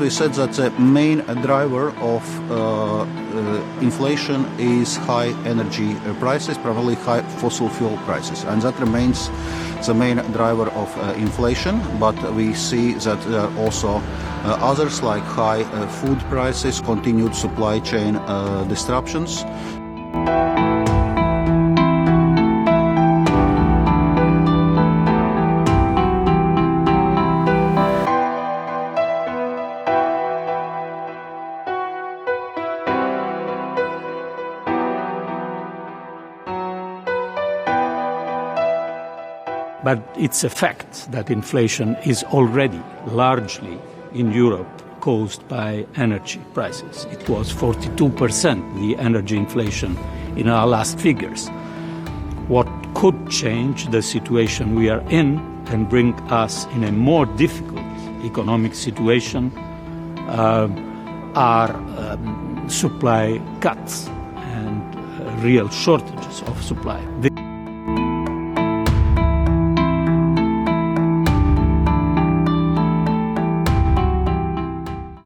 we said that the main driver of inflation is high energy prices, primarily high fossil fuel prices, and that remains the main driver of inflation. But we see that there are also others like high food prices, continued supply chain disruptions. But it's a fact that inflation is already largely in Europe caused by energy prices. It was 42%, the energy inflation in our last figures. What could change the situation we are in and bring us in a more difficult economic situation are supply cuts and real shortages of supply.